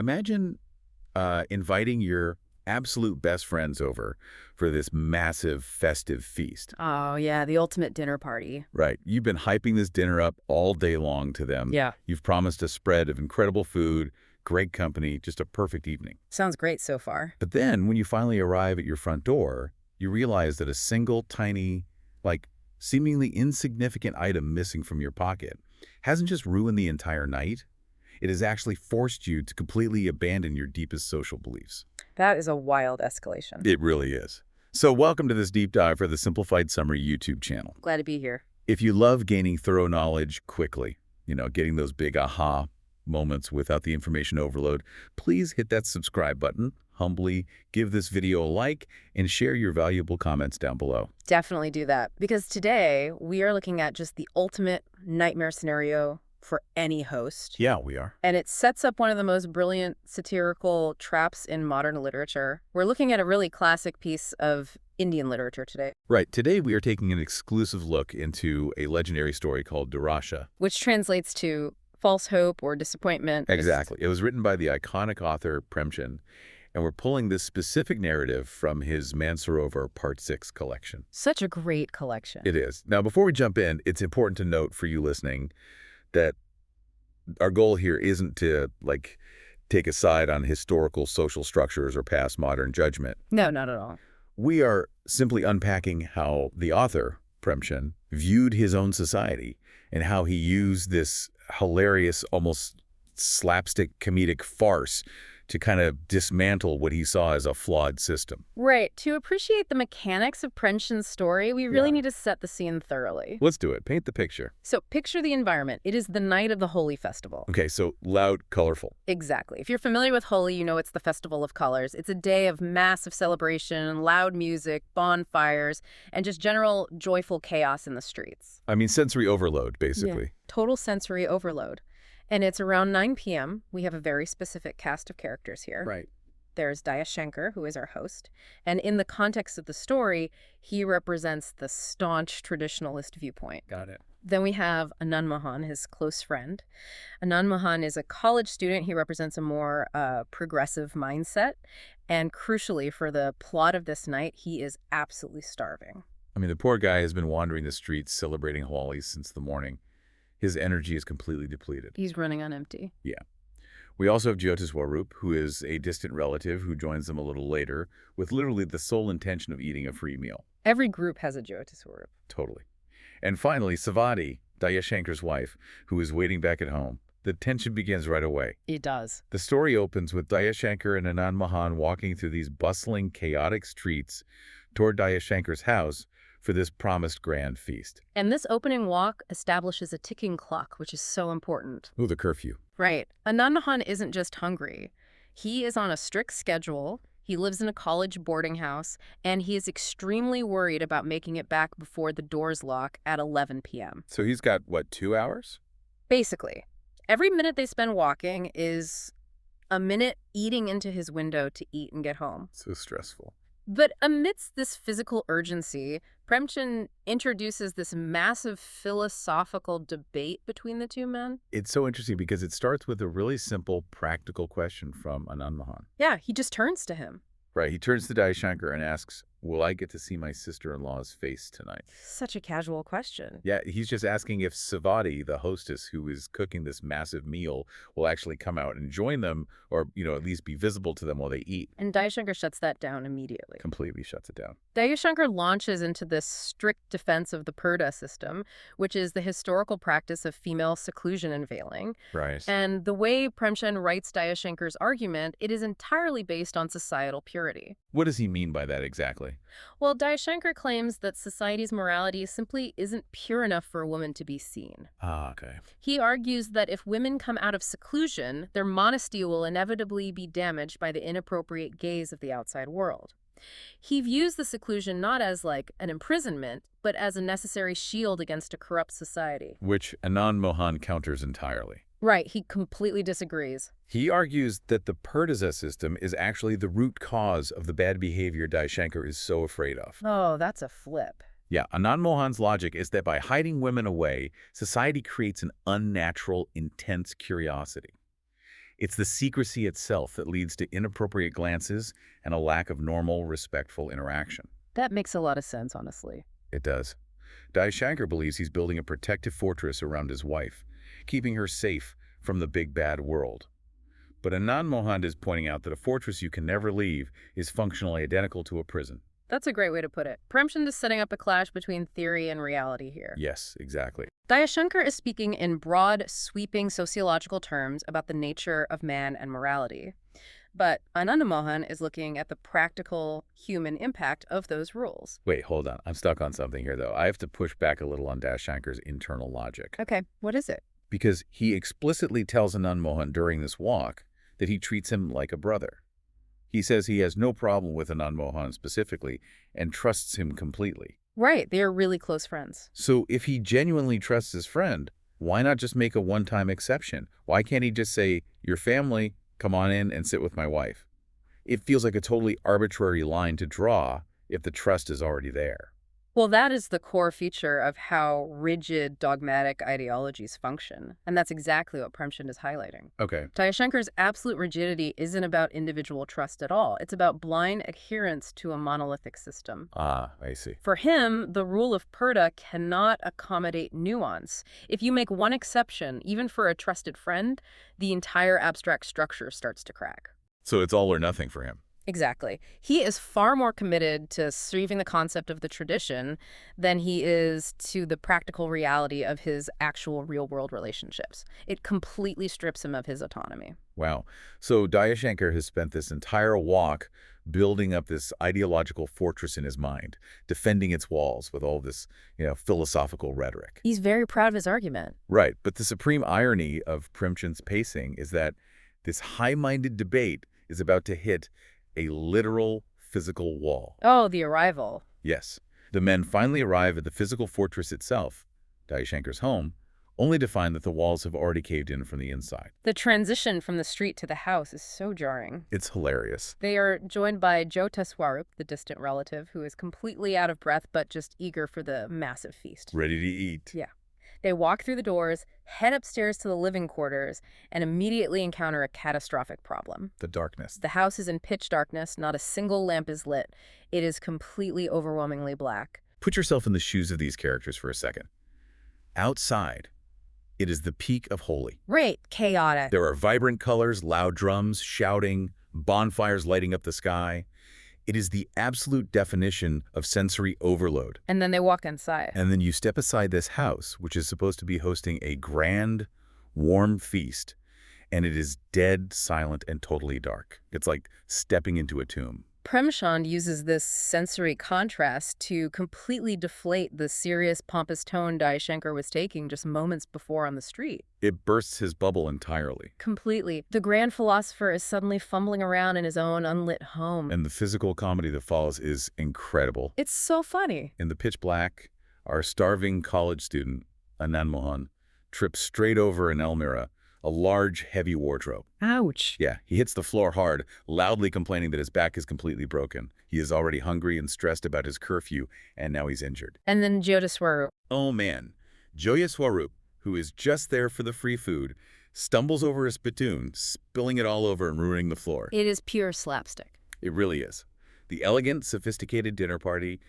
Imagine inviting your absolute best friends over for this massive festive feast. Oh, yeah, the ultimate dinner party. Right. You've been hyping this dinner up all day long to them. Yeah. You've promised a spread of incredible food, great company, just a perfect evening. Sounds great so far. But then when you finally arrive at your front door, you realize that a single tiny, seemingly insignificant item missing from your pocket hasn't just ruined the entire night. It has actually forced you to completely abandon your deepest social beliefs. That is a wild escalation. It really is. So welcome to this deep dive for the Simplified Summary YouTube channel. Glad to be here. If you love gaining thorough knowledge quickly, getting those big aha moments without the information overload, please hit that subscribe button, humbly give this video a like, and share your valuable comments down below. Definitely do that, because today we are looking at just the ultimate nightmare scenario for any host. Yeah, we are. And it sets up one of the most brilliant satirical traps in modern literature. We're looking at a really classic piece of Indian literature today. Right. Today we are taking an exclusive look into a legendary story called Durasha. Which translates to false hope or disappointment. Exactly. It was written by the iconic author Premchand, and we're pulling this specific narrative from his Mansarovar Part 6 collection. Such a great collection. It is. Now, before we jump in, it's important to note for you listening that our goal here isn't to, take a side on historical social structures or past modern judgment. No, not at all. We are simply unpacking how the author, Premchand, viewed his own society and how he used this hilarious, almost slapstick comedic farce to kind of dismantle what he saw as a flawed system. Right. To appreciate the mechanics of Premchand's story, we really need to set the scene thoroughly. Let's do it. Paint the picture. So picture the environment. It is the night of the Holi festival. Okay, so loud, colorful. Exactly. If you're familiar with Holi, you know it's the festival of colors. It's a day of massive celebration, loud music, bonfires, and just general joyful chaos in the streets. I mean, sensory overload, basically. Yeah. Total sensory overload. And it's around 9 p.m. We have a very specific cast of characters here. Right. There's Dayashanker, who is our host. And in the context of the story, he represents the staunch traditionalist viewpoint. Got it. Then we have Anand Mohan, his close friend. Anand Mohan is a college student. He represents a more progressive mindset. And crucially, for the plot of this night, he is absolutely starving. I mean, the poor guy has been wandering the streets celebrating Holi since the morning. His energy is completely depleted. He's running on empty. Yeah. We also have Jyotishwarup, who is a distant relative who joins them a little later with literally the sole intention of eating a free meal. Every group has a Jyotishwarup. Totally. And finally, Savati, Dayashanker's wife, who is waiting back at home. The tension begins right away. It does. The story opens with Dayashanker and Anand Mohan walking through these bustling, chaotic streets toward Dayashanker's house for this promised grand feast. And this opening walk establishes a ticking clock, which is so important. Ooh, the curfew. Right. Anand Mohan isn't just hungry. He is on a strict schedule. He lives in a college boarding house, and he is extremely worried about making it back before the doors lock at 11 p.m. So he's got, 2 hours? Basically, every minute they spend walking is a minute eating into his window to eat and get home. So stressful. But amidst this physical urgency, Premchand introduces this massive philosophical debate between the two men. It's so interesting because it starts with a really simple, practical question from Anand Mohan. Yeah, he just turns to him. Right. He turns to Dayashanker and asks, will I get to see my sister-in-law's face tonight? Such a casual question. Yeah, he's just asking if Savati, the hostess who is cooking this massive meal, will actually come out and join them or, at least be visible to them while they eat. And Dayashanker shuts that down immediately. Completely shuts it down. Dayashanker launches into this strict defense of the Purdah system, which is the historical practice of female seclusion and veiling. Right. And the way Premchand writes Dayashanker's argument, it is entirely based on societal purity. What does he mean by that exactly? Well, Dayashanker claims that society's morality simply isn't pure enough for a woman to be seen. Ah, okay. He argues that if women come out of seclusion, their modesty will inevitably be damaged by the inappropriate gaze of the outside world. He views the seclusion not as an imprisonment, but as a necessary shield against a corrupt society. Which Anand Mohan counters entirely. Right, he completely disagrees. He argues that the Purdah system is actually the root cause of the bad behavior Dayashanker is so afraid of. Oh, that's a flip. Yeah, Anand Mohan's logic is that by hiding women away, society creates an unnatural, intense curiosity. It's the secrecy itself that leads to inappropriate glances and a lack of normal, respectful interaction. That makes a lot of sense, honestly. It does. Dayashanker believes he's building a protective fortress around his wife, keeping her safe from the big bad world. But Anand Mohan is pointing out that a fortress you can never leave is functionally identical to a prison. That's a great way to put it. Premchand is setting up a clash between theory and reality here. Yes, exactly. Dayashanker is speaking in broad, sweeping sociological terms about the nature of man and morality. But Anand Mohan is looking at the practical human impact of those rules. Wait, hold on. I'm stuck on something here, though. I have to push back a little on Dayashanker's internal logic. Okay, what is it? Because he explicitly tells Anand Mohan during this walk that he treats him like a brother. He says he has no problem with Anand Mohan specifically and trusts him completely. Right, they are really close friends. So if he genuinely trusts his friend, why not just make a one-time exception? Why can't he just say, your family, come on in and sit with my wife? It feels like a totally arbitrary line to draw if the trust is already there. Well, that is the core feature of how rigid, dogmatic ideologies function. And that's exactly what Premchand is highlighting. Okay. Dayashanker's absolute rigidity isn't about individual trust at all. It's about blind adherence to a monolithic system. Ah, I see. For him, the rule of Purdah cannot accommodate nuance. If you make one exception, even for a trusted friend, the entire abstract structure starts to crack. So it's all or nothing for him. Exactly. He is far more committed to serving the concept of the tradition than he is to the practical reality of his actual real-world relationships. It completely strips him of his autonomy. Wow. So Dayashanker has spent this entire walk building up this ideological fortress in his mind, defending its walls with all this, philosophical rhetoric. He's very proud of his argument. Right. But the supreme irony of Premchand's pacing is that this high-minded debate is about to hit a literal physical wall. Oh, the arrival. Yes. The men finally arrive at the physical fortress itself, Dayashanker's home, only to find that the walls have already caved in from the inside. The transition from the street to the house is so jarring. It's hilarious. They are joined by Jyotishwarup, the distant relative, who is completely out of breath but just eager for the massive feast. Ready to eat. Yeah. They walk through the doors, head upstairs to the living quarters, and immediately encounter a catastrophic problem. The darkness. The house is in pitch darkness. Not a single lamp is lit. It is completely overwhelmingly black. Put yourself in the shoes of these characters for a second. Outside, it is the peak of Holi. Right, chaotic. There are vibrant colors, loud drums, shouting, bonfires lighting up the sky. It is the absolute definition of sensory overload. And then they walk inside. And then you step aside this house, which is supposed to be hosting a grand, warm feast, and it is dead, silent, and totally dark. It's like stepping into a tomb. Premchand uses this sensory contrast to completely deflate the serious, pompous tone Dayashanker was taking just moments before on the street. It bursts his bubble entirely. Completely. The grand philosopher is suddenly fumbling around in his own unlit home. And the physical comedy that follows is incredible. It's so funny. In the pitch black, our starving college student, Anand Mohan, trips straight over an almirah, a large, heavy wardrobe. Ouch. Yeah, he hits the floor hard, loudly complaining that his back is completely broken. He is already hungry and stressed about his curfew, and now he's injured. And then Jyotishwarup. Oh man, Jyotishwarup, who is just there for the free food, stumbles over a spittoon, spilling it all over and ruining the floor. It is pure slapstick. It really is. The elegant, sophisticated dinner party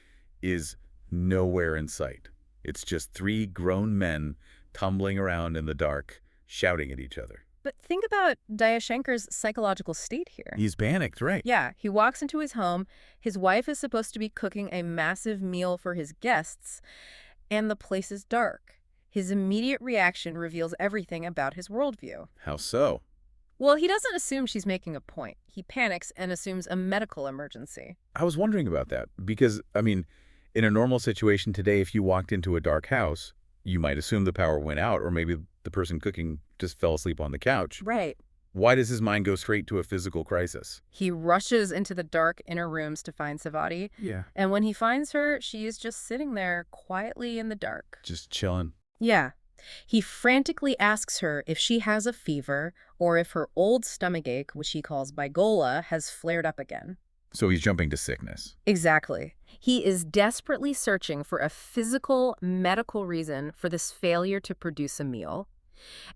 is nowhere in sight. It's just three grown men tumbling around in the dark, shouting at each other. But think about Dayashanker's psychological state here. He's panicked, right? Yeah, he walks into his home. His wife is supposed to be cooking a massive meal for his guests, and the place is dark. His immediate reaction reveals everything about his worldview. How so? Well, he doesn't assume she's making a point. He panics and assumes a medical emergency. I was wondering about that because, in a normal situation today, if you walked into a dark house, you might assume the power went out, or maybe the person cooking just fell asleep on the couch. Right. Why does his mind go straight to a physical crisis? He rushes into the dark inner rooms to find Savati. Yeah. And when he finds her, she is just sitting there quietly in the dark. Just chilling. Yeah. He frantically asks her if she has a fever or if her old stomachache, which he calls bigola, has flared up again. So he's jumping to sickness. Exactly. He is desperately searching for a physical, medical reason for this failure to produce a meal.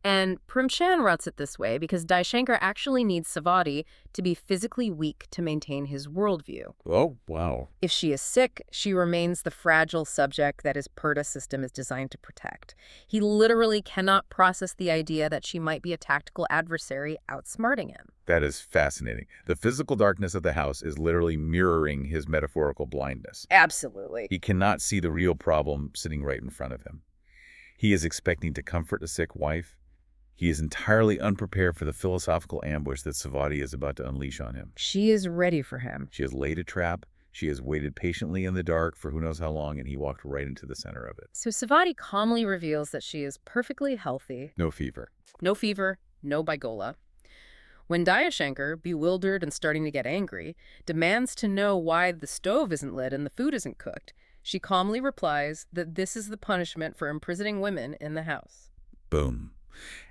And Premchand routes it this way because Dayashanker actually needs Savati to be physically weak to maintain his worldview. Oh, wow. If she is sick, she remains the fragile subject that his Purdah system is designed to protect. He literally cannot process the idea that she might be a tactical adversary outsmarting him. That is fascinating. The physical darkness of the house is literally mirroring his metaphorical blindness. Absolutely. He cannot see the real problem sitting right in front of him. He is expecting to comfort a sick wife. He is entirely unprepared for the philosophical ambush that Savati is about to unleash on him. She is ready for him. She has laid a trap. She has waited patiently in the dark for who knows how long, and he walked right into the center of it. So Savati calmly reveals that she is perfectly healthy. No fever. No fever, no bigola. When Dayashanker, bewildered and starting to get angry, demands to know why the stove isn't lit and the food isn't cooked, she calmly replies that this is the punishment for imprisoning women in the house. Boom.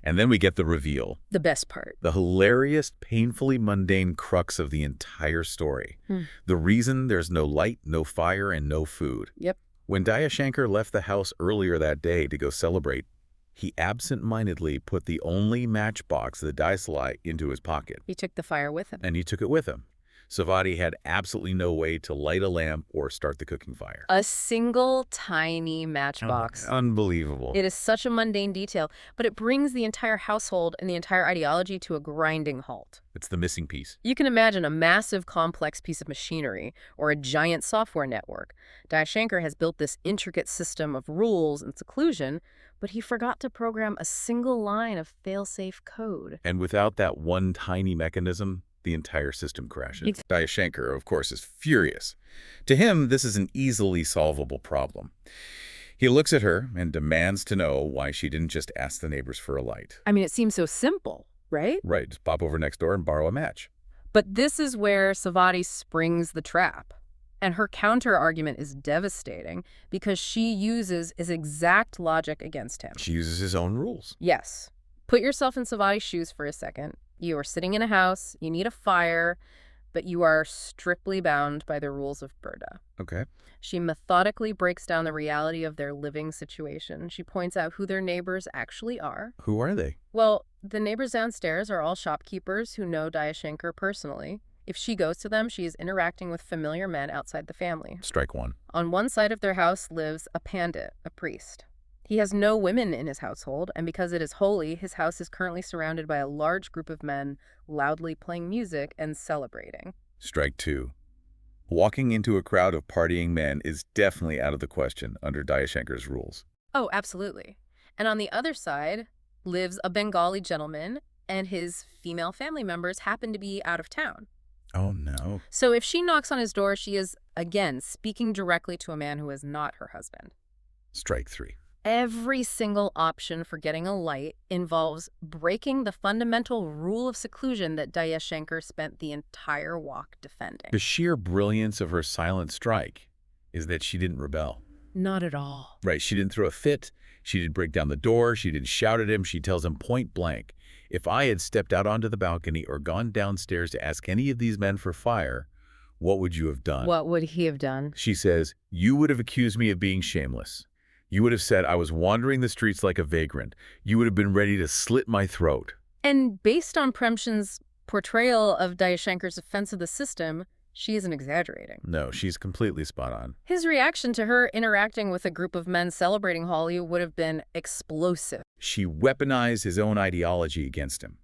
And then we get the reveal. The best part. The hilarious, painfully mundane crux of the entire story. The reason there's no light, no fire, and no food. Yep. When Dayashanker left the house earlier that day to go celebrate, he absent-mindedly put the only matchbox, the Dayashanker, into his pocket. He took the fire with him. And he took it with him. Savati had absolutely no way to light a lamp or start the cooking fire. A single tiny matchbox. Unbelievable. It is such a mundane detail, but it brings the entire household and the entire ideology to a grinding halt. It's the missing piece. You can imagine a massive, complex piece of machinery or a giant software network. Dayashanker has built this intricate system of rules and seclusion, but he forgot to program a single line of fail-safe code. And without that one tiny mechanism, the entire system crashes. Dayashanker, of course, is furious. To him, this is an easily solvable problem. He looks at her and demands to know why she didn't just ask the neighbors for a light. I mean, it seems so simple, right? Right, just pop over next door and borrow a match. But this is where Savati springs the trap. And her counter-argument is devastating because she uses his exact logic against him. She uses his own rules. Yes. Put yourself in Savati's shoes for a second. You are sitting in a house, you need a fire, but you are strictly bound by the rules of Purdah. Okay. She methodically breaks down the reality of their living situation. She points out who their neighbors actually are. Who are they? Well, the neighbors downstairs are all shopkeepers who know Dayashanker personally. If she goes to them, she is interacting with familiar men outside the family. Strike one. On one side of their house lives a pandit, a priest. He has no women in his household, and because it is holy, his house is currently surrounded by a large group of men loudly playing music and celebrating. Strike two. Walking into a crowd of partying men is definitely out of the question under Dayashanker's rules. Oh, absolutely. And on the other side lives a Bengali gentleman, and his female family members happen to be out of town. Oh, no. So if she knocks on his door, she is, again, speaking directly to a man who is not her husband. Strike three. Every single option for getting a light involves breaking the fundamental rule of seclusion that Dayashanker spent the entire walk defending. The sheer brilliance of her silent strike is that she didn't rebel. Not at all. Right, she didn't throw a fit. She didn't break down the door. She didn't shout at him. She tells him point blank, if I had stepped out onto the balcony or gone downstairs to ask any of these men for fire, what would you have done? What would he have done? She says, you would have accused me of being shameless. You would have said I was wandering the streets like a vagrant. You would have been ready to slit my throat. And based on Premchand's portrayal of Dayashanker's offense of the system, she isn't exaggerating. No, she's completely spot on. His reaction to her interacting with a group of men celebrating Holi would have been explosive. She weaponized his own ideology against him.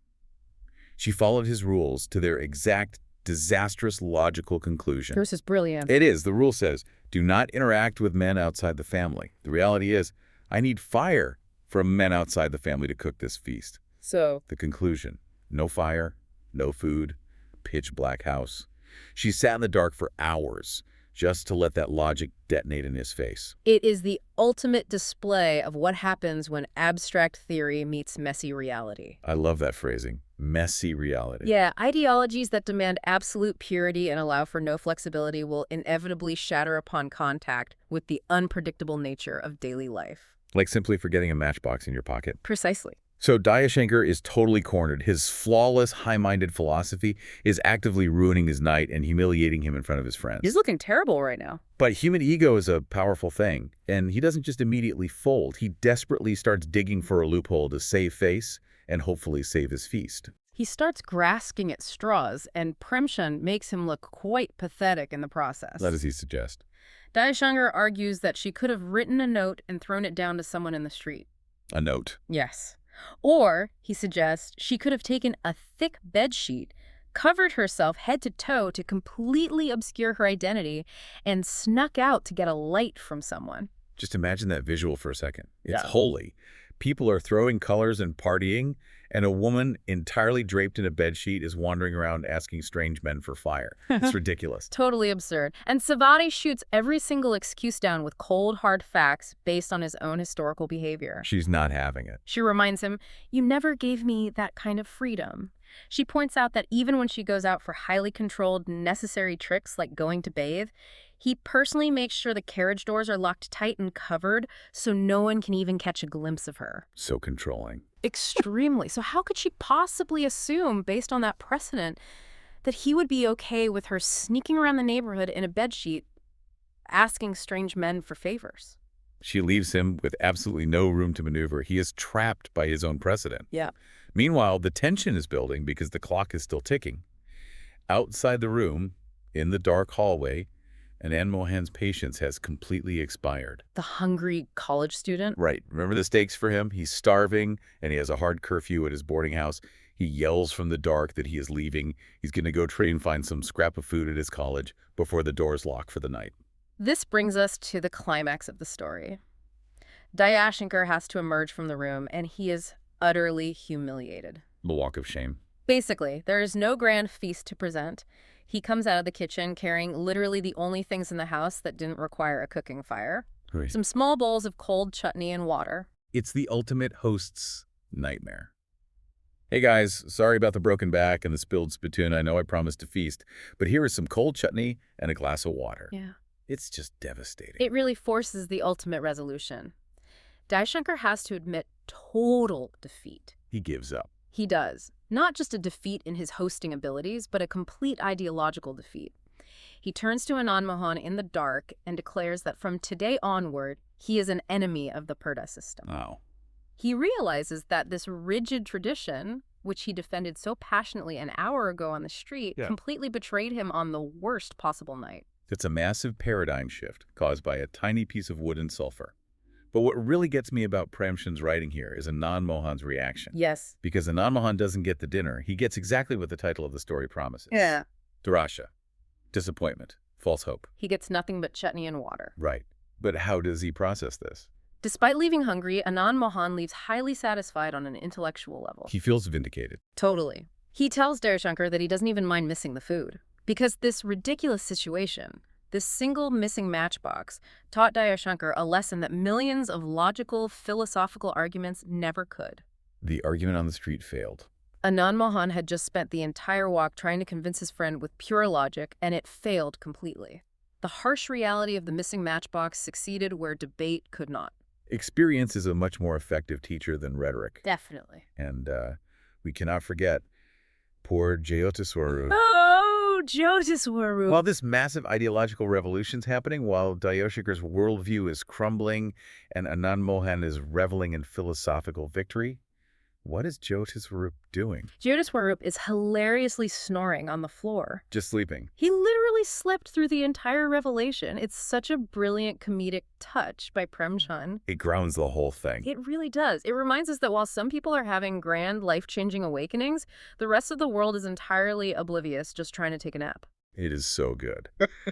She followed his rules to their exact, disastrous logical conclusion. Yours is brilliant. It is. The rule says, do not interact with men outside the family. The reality is, I need fire from men outside the family to cook this feast. So, The conclusion, no fire, no food, pitch black house. She sat in the dark for hours just to let that logic detonate in his face. it is the ultimate display of what happens when abstract theory meets messy reality. I love that phrasing, messy reality. Yeah, ideologies that demand absolute purity and allow for no flexibility will inevitably shatter upon contact with the unpredictable nature of daily life. Like simply forgetting a matchbox in your pocket. Precisely. So Dayashanker is totally cornered. His flawless, high-minded philosophy is actively ruining his night and humiliating him in front of his friends. He's looking terrible right now. But human ego is a powerful thing, and he doesn't just immediately fold. He desperately starts digging for a loophole to save face and hopefully save his feast. He starts grasping at straws, and Premchand makes him look quite pathetic in the process. What does he suggest? Dayashanker argues that she could have written a note and thrown it down to someone in the street. A note. Yes. Or, he suggests, she could have taken a thick bedsheet, covered herself head to toe to completely obscure her identity, and snuck out to get a light from someone. Just imagine that visual for a second. It's Yeah. Holi. People are throwing colors and partying, and a woman entirely draped in a bedsheet is wandering around asking strange men for fire. It's ridiculous. Totally absurd. And Savati shoots every single excuse down with cold, hard facts based on his own historical behavior. She's not having it. She reminds him, "You never gave me that kind of freedom." She points out that even when she goes out for highly controlled, necessary tricks like going to bathe, he personally makes sure the carriage doors are locked tight and covered so no one can even catch a glimpse of her. So controlling. Extremely. So how could she possibly assume, based on that precedent, that he would be okay with her sneaking around the neighborhood in a bedsheet, asking strange men for favors? She leaves him with absolutely no room to maneuver. He is trapped by his own precedent. Yeah. Meanwhile, the tension is building because the clock is still ticking. Outside the room, in the dark hallway, Anand Mohan's patience has completely expired. The hungry college student? Right. Remember the stakes for him? He's starving, and he has a hard curfew at his boarding house. He yells from the dark that he is leaving. He's going to go try and find some scrap of food at his college before the doors lock for the night. This brings us to the climax of the story. Dayashanker has to emerge from the room, and he is utterly humiliated. The walk of shame. Basically, there is no grand feast to present. He comes out of the kitchen carrying literally the only things in the house that didn't require a cooking fire. Right. Some small bowls of cold chutney and water. It's the ultimate host's nightmare. Hey guys, sorry about the broken back and the spilled spittoon. I know I promised to feast, but here is some cold chutney and a glass of water. Yeah. It's just devastating. It really forces the ultimate resolution. Dayashanker has to admit total defeat. He gives up. He does. Not just a defeat in his hosting abilities, but a complete ideological defeat. He turns to Anand Mohan in the dark and declares that from today onward, he is an enemy of the Purdah system. Oh. He realizes that this rigid tradition, which he defended so passionately an hour ago on the street, completely betrayed him on the worst possible night. It's a massive paradigm shift caused by a tiny piece of wood and sulfur. But what really gets me about Premchand's writing here is Anand Mohan's reaction. Yes. Because Anand Mohan doesn't get the dinner. He gets exactly what the title of the story promises. Yeah. Durasha. Disappointment. False hope. He gets nothing but chutney and water. Right. But how does he process this? Despite leaving hungry, Anand Mohan leaves highly satisfied on an intellectual level. He feels vindicated. Totally. He tells Dayashanker that he doesn't even mind missing the food. Because this ridiculous situation, this single missing matchbox, taught Dayashanker a lesson that millions of logical, philosophical arguments never could. The argument on the street failed. Anand Mohan had just spent the entire walk trying to convince his friend with pure logic, and it failed completely. The harsh reality of the missing matchbox succeeded where debate could not. Experience is a much more effective teacher than rhetoric. Definitely. And we cannot forget poor Jyotishwarup. Oh, Jyotishwarup. While this massive ideological revolution's happening, while Dayashanker's worldview is crumbling and Anand Mohan is reveling in philosophical victory, what is Jyotishwarup doing? Jyotishwarup is hilariously snoring on the floor. Just sleeping. He literally slept through the entire revelation. It's such a brilliant comedic touch by Premchand. It grounds the whole thing. It really does. It reminds us that while some people are having grand, life-changing awakenings, the rest of the world is entirely oblivious, just trying to take a nap. It is so good.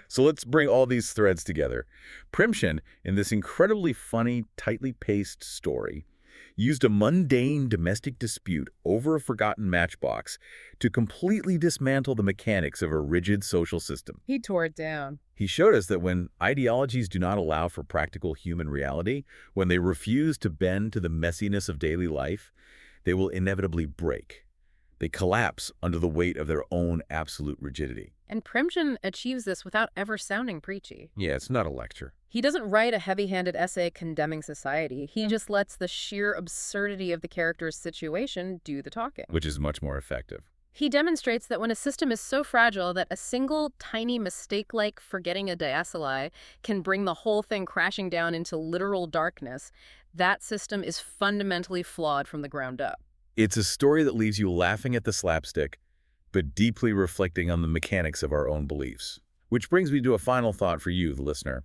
So let's bring all these threads together. Premchand, in this incredibly funny, tightly paced story, used a mundane domestic dispute over a forgotten matchbox to completely dismantle the mechanics of a rigid social system. He tore it down. He showed us that when ideologies do not allow for practical human reality, when they refuse to bend to the messiness of daily life, they will inevitably break. They collapse under the weight of their own absolute rigidity. And Premchand achieves this without ever sounding preachy. Yeah, it's not a lecture. He doesn't write a heavy-handed essay condemning society. He just lets the sheer absurdity of the character's situation do the talking. Which is much more effective. He demonstrates that when a system is so fragile that a single tiny mistake like forgetting a diacetyl can bring the whole thing crashing down into literal darkness, that system is fundamentally flawed from the ground up. It's a story that leaves you laughing at the slapstick, but deeply reflecting on the mechanics of our own beliefs. Which brings me to a final thought for you, the listener,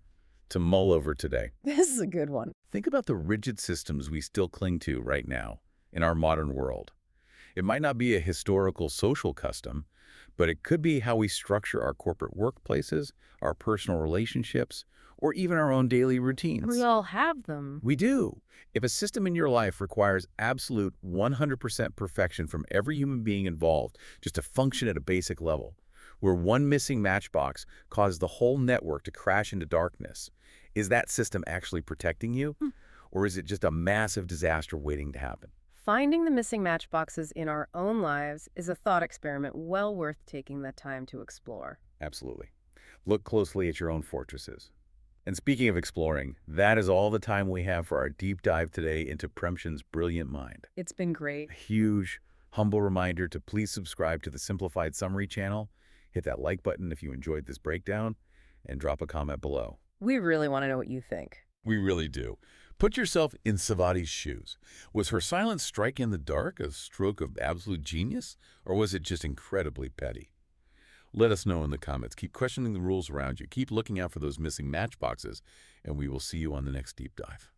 to mull over today. This is a good one. Think about the rigid systems we still cling to right now in our modern world. It might not be a historical social custom, but it could be how we structure our corporate workplaces, our personal relationships, or even our own daily routines. We all have them. We do. If a system in your life requires absolute 100% perfection from every human being involved just to function at a basic level, where one missing matchbox caused the whole network to crash into darkness, is that system actually protecting you? Or is it just a massive disaster waiting to happen? Finding the missing matchboxes in our own lives is a thought experiment well worth taking the time to explore. Absolutely. Look closely at your own fortresses. And speaking of exploring, that is all the time we have for our deep dive today into Premchand's brilliant mind. It's been great. A huge, humble reminder to please subscribe to the Simplified Summary channel, hit that like button if you enjoyed this breakdown, and drop a comment below. We really want to know what you think. We really do. Put yourself in Savati's shoes. Was her silent strike in the dark a stroke of absolute genius, or was it just incredibly petty? Let us know in the comments. Keep questioning the rules around you. Keep looking out for those missing matchboxes, and we will see you on the next deep dive.